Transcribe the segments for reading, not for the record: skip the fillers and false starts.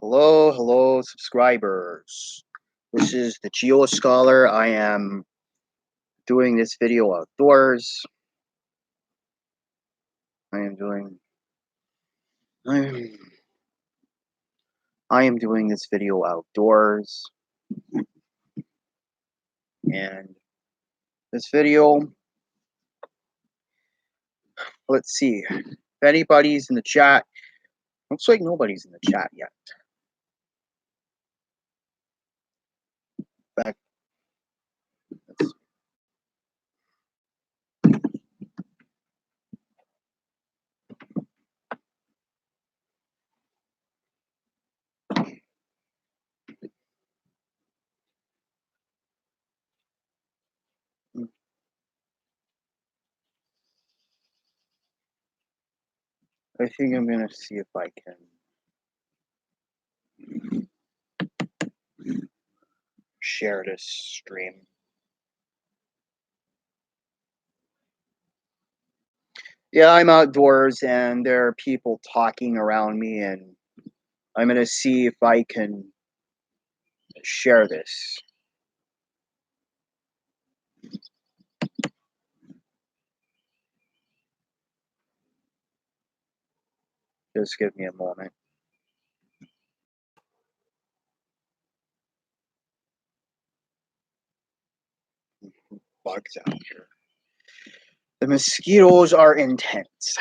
Hello, subscribers. This is the Geo Scholar. I am doing this video outdoors. I am doing this video outdoors, and this video. Let's see if anybody's in the chat. Looks like nobody's in the chat yet. In fact, I think I'm gonna see if I can share this stream. Yeah, I'm outdoors and there are people talking around me, and I'm gonna see if I can share this. Just give me a moment. Bugs out here. The mosquitoes are intense.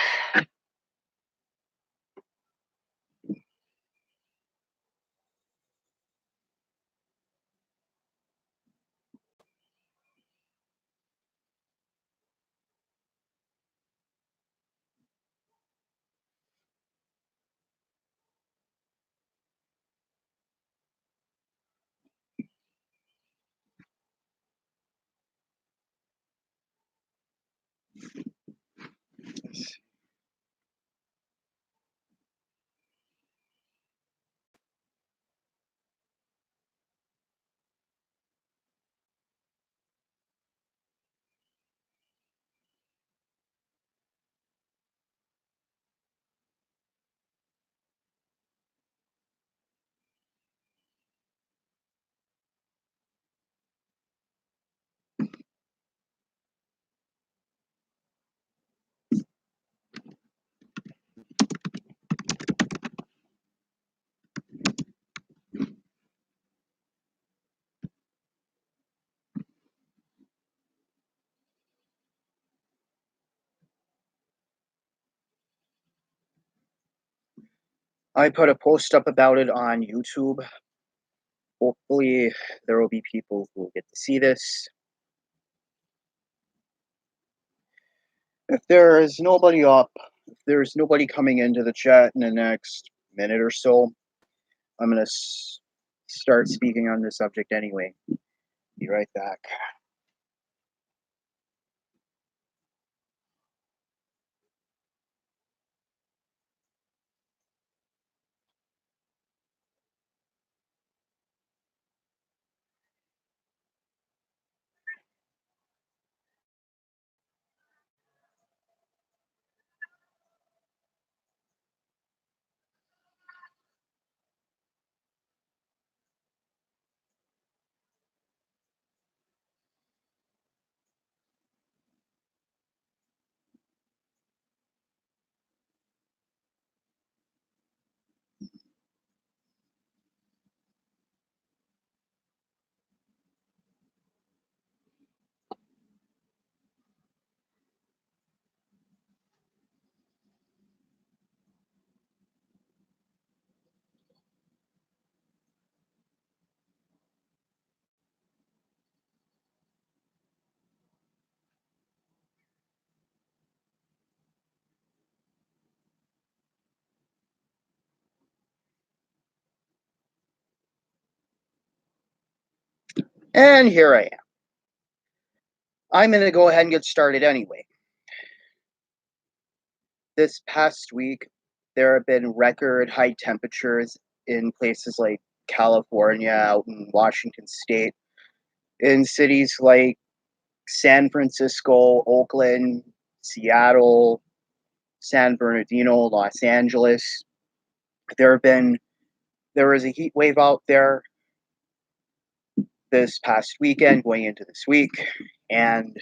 I put a post up about it on YouTube. Hopefully, there will be people who will get to see this. If there is nobody up, if there's nobody coming into the chat in the next minute or so, I'm going to start speaking on this subject anyway. Be right back. And here I am. I'm going to go ahead and get started anyway. This past week, there have been record high temperatures in places like California, out in Washington State, in cities like San Francisco, Oakland, Seattle, San Bernardino, Los Angeles. There have been there was a heat wave out there this past weekend, going into this week, and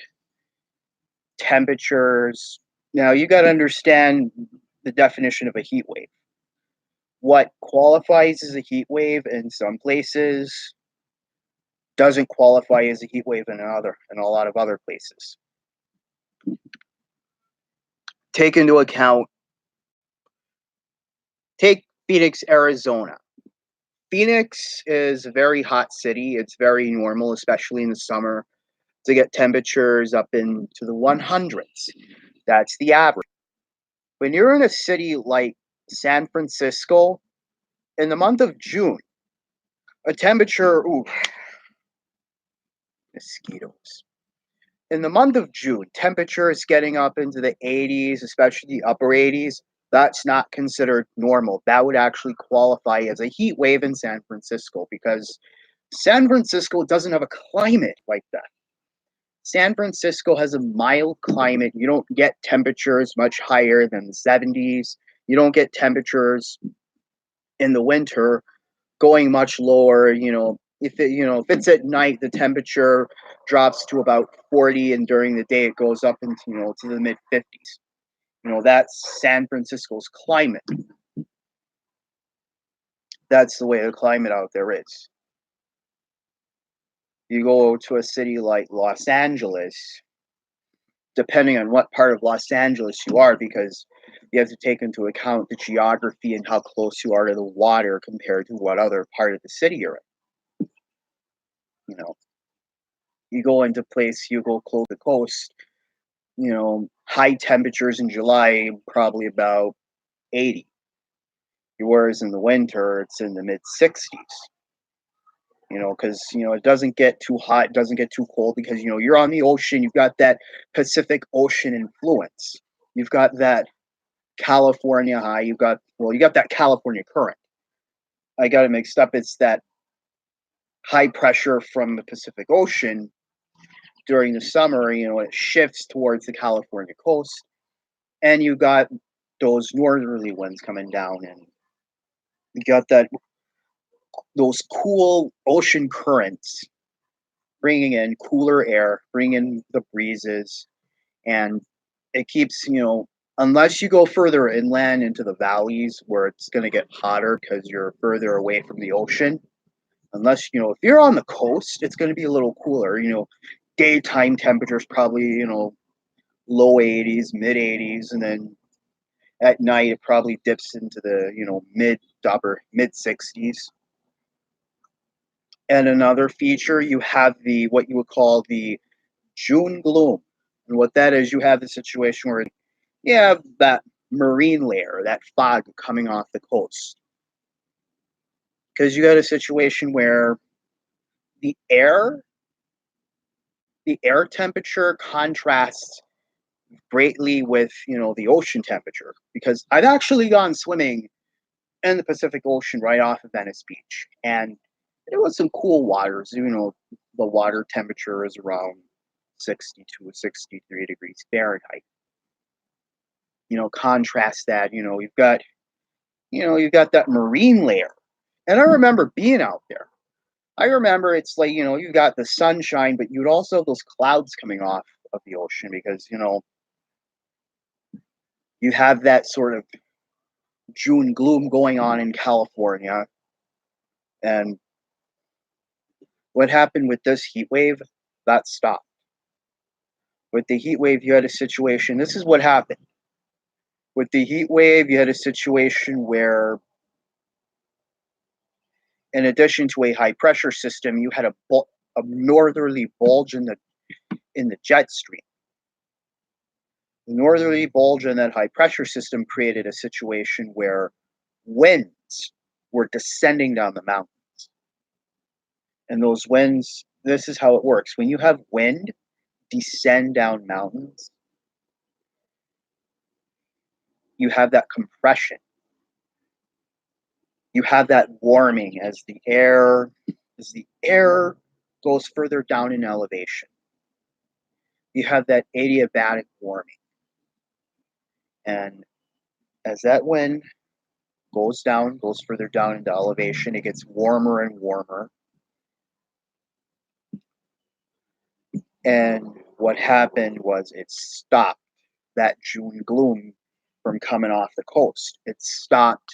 temperatures. Now, you got to understand the definition of a heat wave. What qualifies as a heat wave in some places doesn't qualify as a heat wave in a lot of other places. Take into account, take Phoenix, Arizona. Phoenix is a very hot city. It's very normal, especially in the summer, to get temperatures up into the 100s. That's the average. When you're in a city like San Francisco, in the month of June, a temperature, ooh, mosquitoes. In the month of June, temperatures getting up into the 80s, especially the upper 80s, that's not considered normal. That would actually qualify as a heat wave in San Francisco because San Francisco doesn't have a climate like that. San Francisco has a mild climate. You don't get temperatures much higher than the 70s. You don't get temperatures in the winter going much lower. If it's at night, the temperature drops to about 40, and during the day it goes up into to the mid 50s. That's San Francisco's climate. That's the way the climate out there is. You go to a city like Los Angeles, depending on what part of Los Angeles you are, because you have to take into account the geography and how close you are to the water compared to what other part of the city you're in. You know, you go into place, you go close to the coast, high temperatures in July, probably about 80. Whereas in the winter, it's in the mid 60s. Because it doesn't get too hot, it doesn't get too cold because you're on the ocean. You've got that Pacific Ocean influence. You've got that California high. You got that California current. I got it mixed up. It's that high pressure from the Pacific Ocean during the summer. It shifts towards the California coast, and you got those northerly winds coming down, and you got those cool ocean currents bringing in cooler air, bringing in the breezes, and it keeps, unless you go further inland into the valleys where it's going to get hotter because you're further away from the ocean. Unless, if you're on the coast, it's going to be a little cooler. Daytime temperatures probably, low 80s, mid 80s, and then at night it probably dips into the, mid 60s. And another feature, you have what you would call the June gloom. And what that is, you have the situation where you have that marine layer, that fog coming off the coast. Because you got a situation where the air temperature contrasts greatly with, the ocean temperature. Because I've actually gone swimming in the Pacific Ocean right off of Venice Beach. And it was some cool waters. The water temperature is around 60 to 63 degrees Fahrenheit. Contrast that, you've got that marine layer. And I remember being out there. I remember it's like, you got the sunshine, but you'd also have those clouds coming off of the ocean because, you have that sort of June gloom going on in California. And what happened with this heat wave, that stopped. With the heat wave, you had a situation. This is what happened. With the heat wave, you had a situation where, in addition to a high pressure system, you had a northerly bulge in the jet stream. The northerly bulge in that high pressure system created a situation where winds were descending down the mountain. And those winds, this is how it works. When you have wind descend down mountains, you have that compression. You have that warming as the air goes further down in elevation. You have that adiabatic warming. And as that wind goes down, goes further down into elevation. It gets warmer and warmer. And what happened was it stopped that June gloom from coming off the coast. It stopped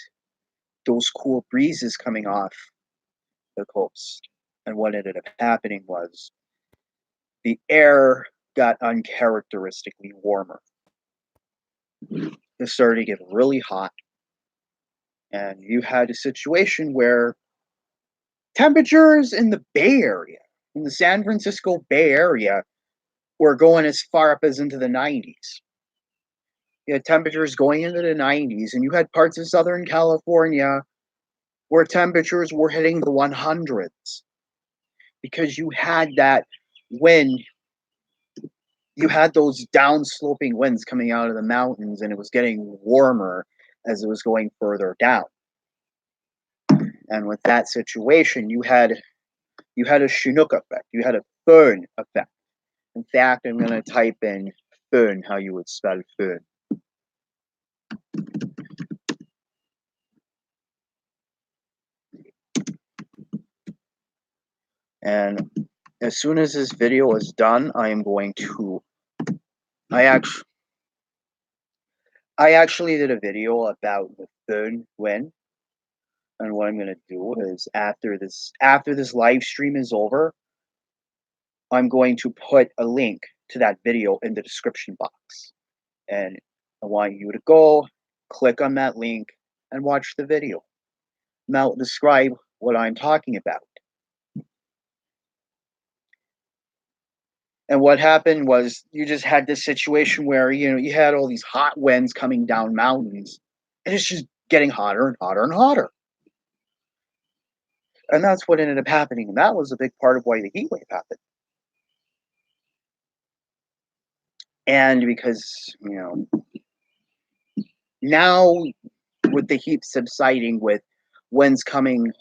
those cool breezes coming off the coast. And what ended up happening was the air got uncharacteristically warmer. It started to get really hot. And you had a situation where temperatures in the Bay Area, in the San Francisco Bay Area, were going as far up as into the 90s. You had temperatures going into the 90s, and you had parts of Southern California where temperatures were hitting the 100s because you had that wind. You had those downsloping winds coming out of the mountains, and it was getting warmer as it was going further down. And with that situation, you had a Chinook effect, you had a föhn effect. In fact, I'm going to type in föhn, how you would spell föhn. And as soon as this video is done, I am going to. I actually did a video about the föhn wind, and what I'm going to do is after this live stream is over, I'm going to put a link to that video in the description box, and I want you to go click on that link and watch the video. Now, I'll describe what I'm talking about. And what happened was you just had this situation where, you had all these hot winds coming down mountains, and it's just getting hotter and hotter and hotter. And that's what ended up happening. And that was a big part of why the heat wave happened. And because, now with the heat subsiding, with winds coming,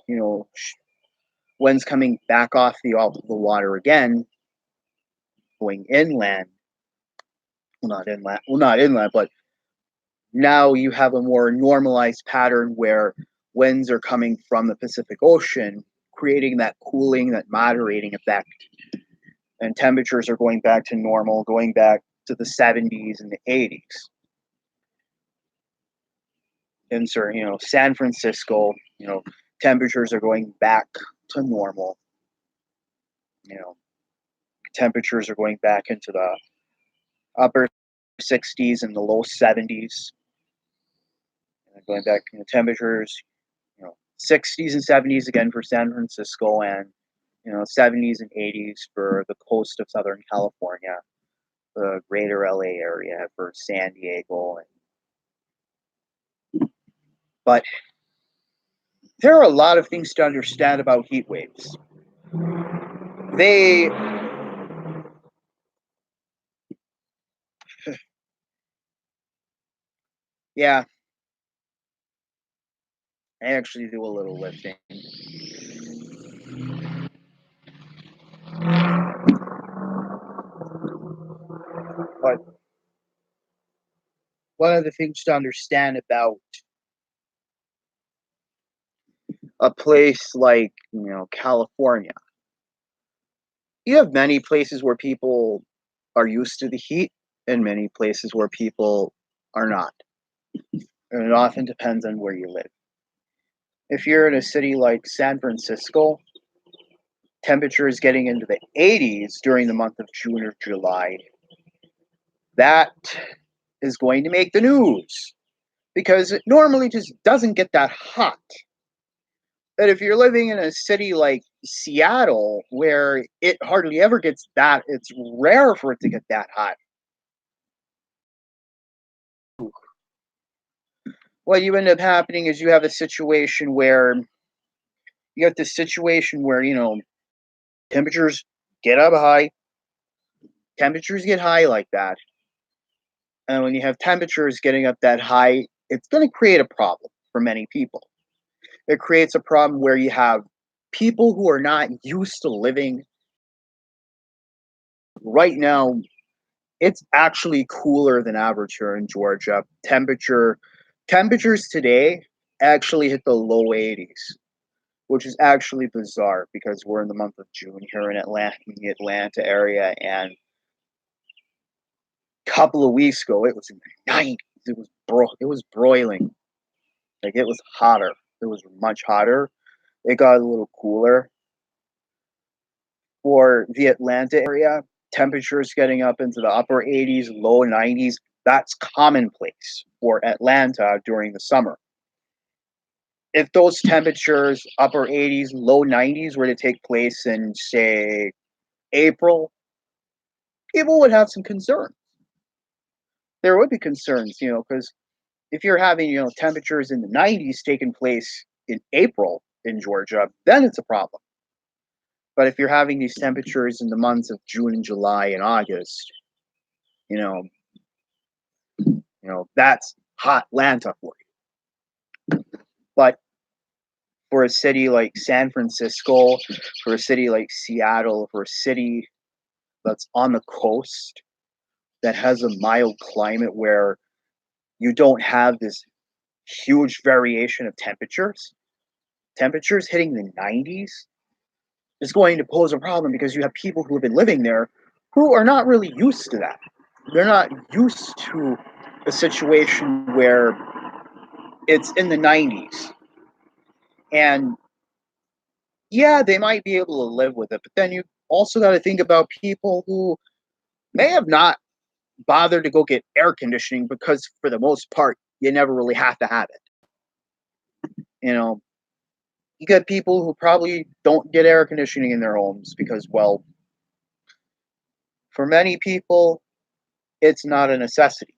winds coming back off the water again, going inland. Not inland, but now you have a more normalized pattern where winds are coming from the Pacific Ocean, creating that cooling, that moderating effect. And temperatures are going back to normal, going back to the 70s and the 80s. And so, San Francisco, temperatures are going back to normal. Temperatures are going back into the upper 60s and the low 70s. And going back to temperatures, 60s and 70s again for San Francisco, and 70s and 80s for the coast of Southern California, the greater LA area for San Diego. But there are a lot of things to understand about heat waves. Yeah, I actually do a little lifting. But one of the things to understand about a place like, California, you have many places where people are used to the heat and many places where people are not. And it often depends on where you live. If you're in a city like San Francisco, temperature is getting into the 80s during the month of June or July. That is going to make the news because it normally just doesn't get that hot. But if you're living in a city like Seattle, where it hardly ever gets that, it's rare for it to get that hot. What you end up happening is you have a situation where temperatures get up high, temperatures get high like that. And when you have temperatures getting up that high, it's going to create a problem for many people. It creates a problem where you have people who are not used to living. Right now, it's actually cooler than average here in Georgia. Temperatures today actually hit the low 80s, which is actually bizarre because we're in the month of June here in the Atlanta area, and a couple of weeks ago it was in the 90s. It was broiling. Like it was hotter. It was much hotter. It got a little cooler for the Atlanta area. Temperatures getting up into the upper 80s, low 90s. That's commonplace for Atlanta during the summer. If those temperatures, upper 80s, low 90s, were to take place in, say, April, people would have some concerns. There would be concerns, because if you're having, temperatures in the 90s taking place in April in Georgia, then it's a problem. But if you're having these temperatures in the months of June and July and August, you know, that's hot Atlanta for you. But for a city like San Francisco, for a city like Seattle, for a city that's on the coast that has a mild climate where you don't have this huge variation of temperatures hitting the 90s is going to pose a problem because you have people who have been living there who are not really used to that. They're not used to a situation where it's in the 90s. And yeah, they might be able to live with it, but then you also got to think about people who may have not bothered to go get air conditioning because, for the most part, you never really have to have it. You know, you get people who probably don't get air conditioning in their homes because, well, for many people, it's not a necessity.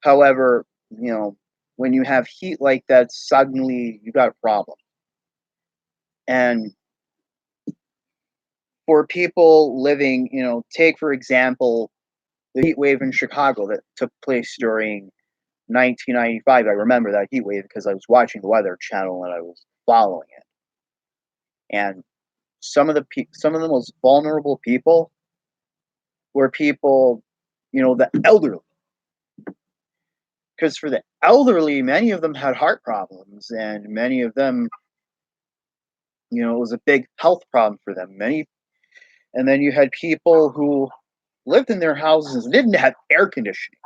However, when you have heat like that, suddenly you got a problem. And for people living, take for example the heat wave in Chicago that took place during 1995. I remember that heat wave because I was watching the Weather Channel and I was following it. And some of the most vulnerable people were people, the elderly. Because for the elderly, many of them had heart problems, and many of them, it was a big health problem for them. And then you had people who lived in their houses and didn't have air conditioning.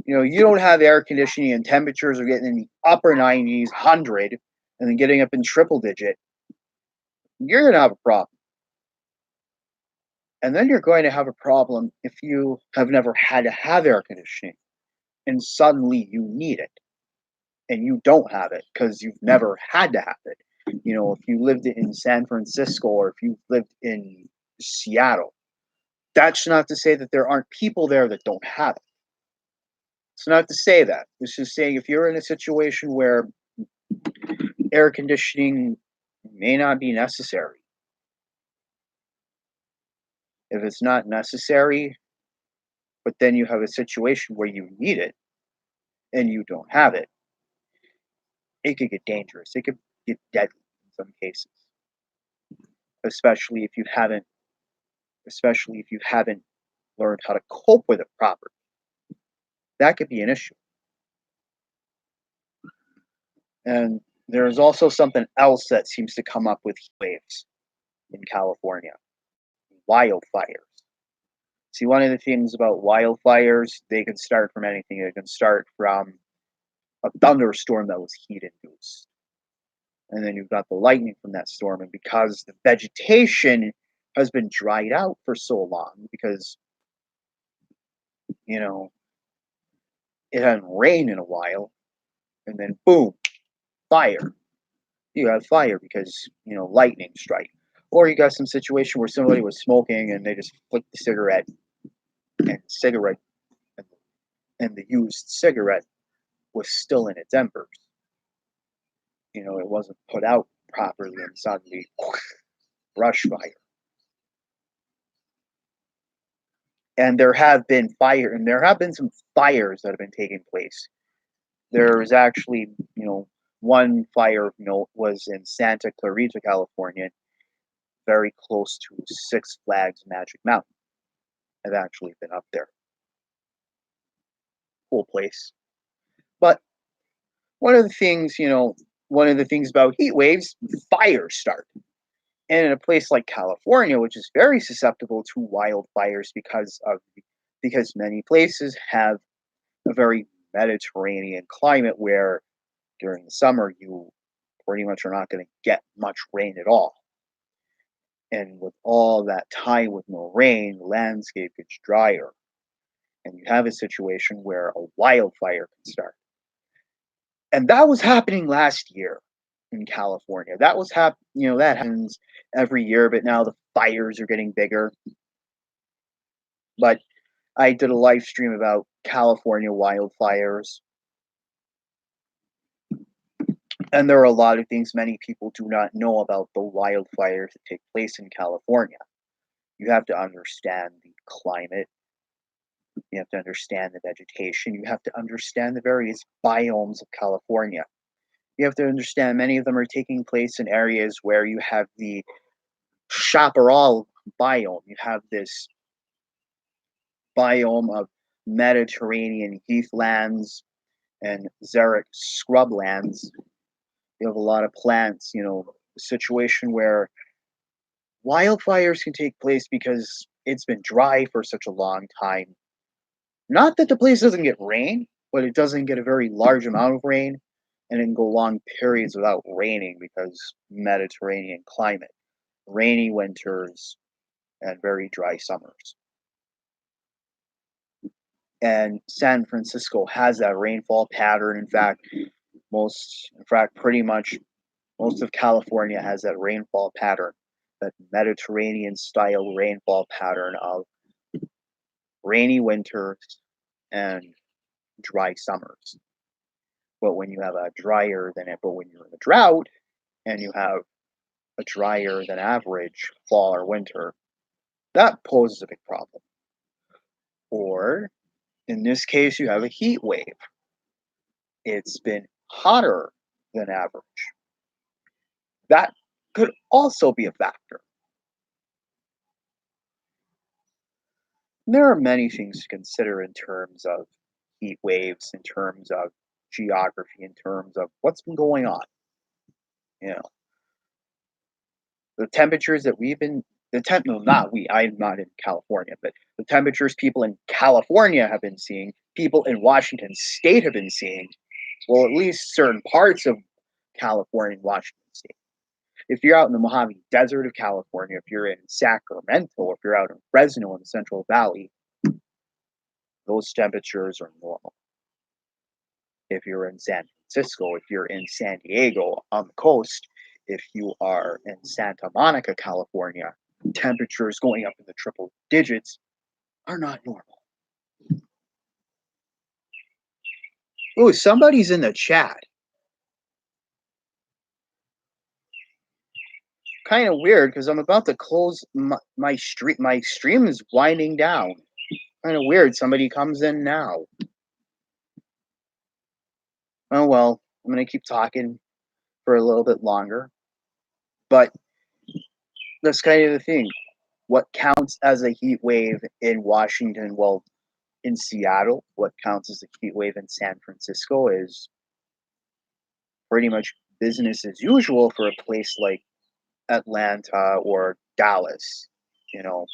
You don't have air conditioning and temperatures are getting in the upper 90s, 100, and then getting up in triple digit. You're going to have a problem. And then you're going to have a problem if you have never had to have air conditioning and suddenly you need it and you don't have it because you've never had to have it. If you lived in San Francisco or if you lived in Seattle, that's not to say that there aren't people there that don't have it. It's not to say that. It's just saying if you're in a situation where air conditioning may not be necessary, if it's not necessary, but then you have a situation where you need it and you don't have it, it could get dangerous. It could get deadly in some cases, especially if you haven't, especially if you haven't learned how to cope with it properly. That could be an issue. And there's also something else that seems to come up with heat waves in California: wildfires. See, one of the things about wildfires, they can start from anything. They can start from a thunderstorm that was heat induced. And then you've got the lightning from that storm. And because the vegetation has been dried out for so long, because, you know, it hadn't rained in a while, and then boom, fire. You have fire because, lightning strike. Or you got some situation where somebody was smoking and they just flicked the cigarette and the used cigarette was still in its embers. It wasn't put out properly and suddenly brush fire. And there have been some fires that have been taking place. There's actually, one fire note was in Santa Clarita, California, very close to Six Flags Magic Mountain. I've actually been up there. Cool place. But one of the things, one of the things about heat waves, fires start. And in a place like California, which is very susceptible to wildfires because many places have a very Mediterranean climate where during the summer you pretty much are not going to get much rain at all. And with all that time with no rain, the landscape gets drier, and you have a situation where a wildfire can start. And that was happening last year in California. That happens every year, but now the fires are getting bigger. But I did a live stream about California wildfires, and there are a lot of things many people do not know about the wildfires that take place in California. You have to understand the climate, you have to understand the vegetation, you have to understand the various biomes of California. You have to understand many of them are taking place in areas where you have the chaparral biome. You have this biome of Mediterranean heathlands and xeric scrublands. You have a lot of plants, a situation where wildfires can take place because it's been dry for such a long time. Not that the place doesn't get rain, but it doesn't get a very large amount of rain, and it can go long periods without raining because Mediterranean climate, rainy winters and very dry summers. And San Francisco has that rainfall pattern. Pretty much most of California has that rainfall pattern, that Mediterranean style rainfall pattern of rainy winters and dry summers. But when you have a but when you're in a drought and you have a drier than average fall or winter, that poses a big problem. Or in this case, you have a heat wave. It's been hotter than average. That could also be a factor. There are many things to consider in terms of heat waves, in terms of geography, in terms of what's been going on. You know, the temperatures that we've been, the temp, no, not we, I'm not in California, but the temperatures people in California have been seeing, people in Washington state have been seeing, well, at least certain parts of California and Washington state. If you're out in the Mojave Desert of California, if you're in Sacramento, if you're out in Fresno in the Central Valley, those temperatures are normal. If you're in San Francisco, if you're in San Diego on the coast, if you are in Santa Monica, California, temperatures going up in the triple digits are not normal. Oh, somebody's in the chat. Kind of weird because I'm about to close my stream. My stream is winding down. Kind of weird. Somebody comes in now. Oh well, I'm gonna keep talking for a little bit longer. But that's kind of the thing. What counts as a heat wave in Washington? Well, in Seattle, what counts as a heat wave in San Francisco is pretty much business as usual for a place like Atlanta or Dallas. You know,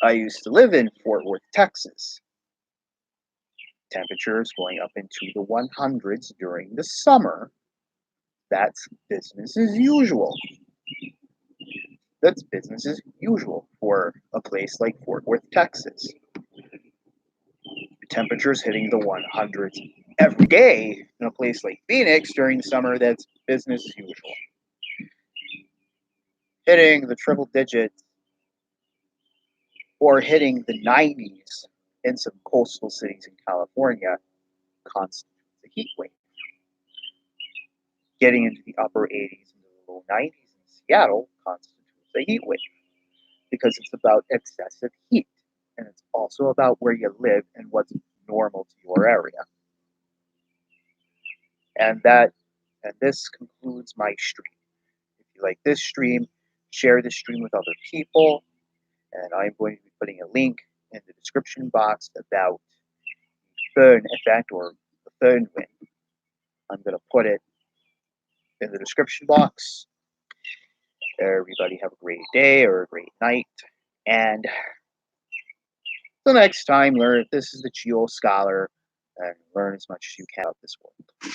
I used to live in Fort Worth, Texas. Temperatures going up into the 100s during the summer. That's business as usual. That's business as usual for a place like Fort Worth, Texas. Temperatures hitting the 100s every day in a place like Phoenix during the summer, that's business as usual. Hitting the triple digits or hitting the 90s in some coastal cities in California constitutes a heat wave. Getting into the upper 80s and the low 90s in Seattle constitutes a heat wave because it's about excessive heat, and it's also about where you live and what's normal to your area. And this concludes my stream. If you like this stream, share this stream with other people, and I'm going to be putting a link in the description box about the Föhn effect or the Föhn wind. I'm going to put it in the description box. Everybody have a great day or a great night. And till next time, learn. This is the Geo Scholar, and learn as much as you can about this world.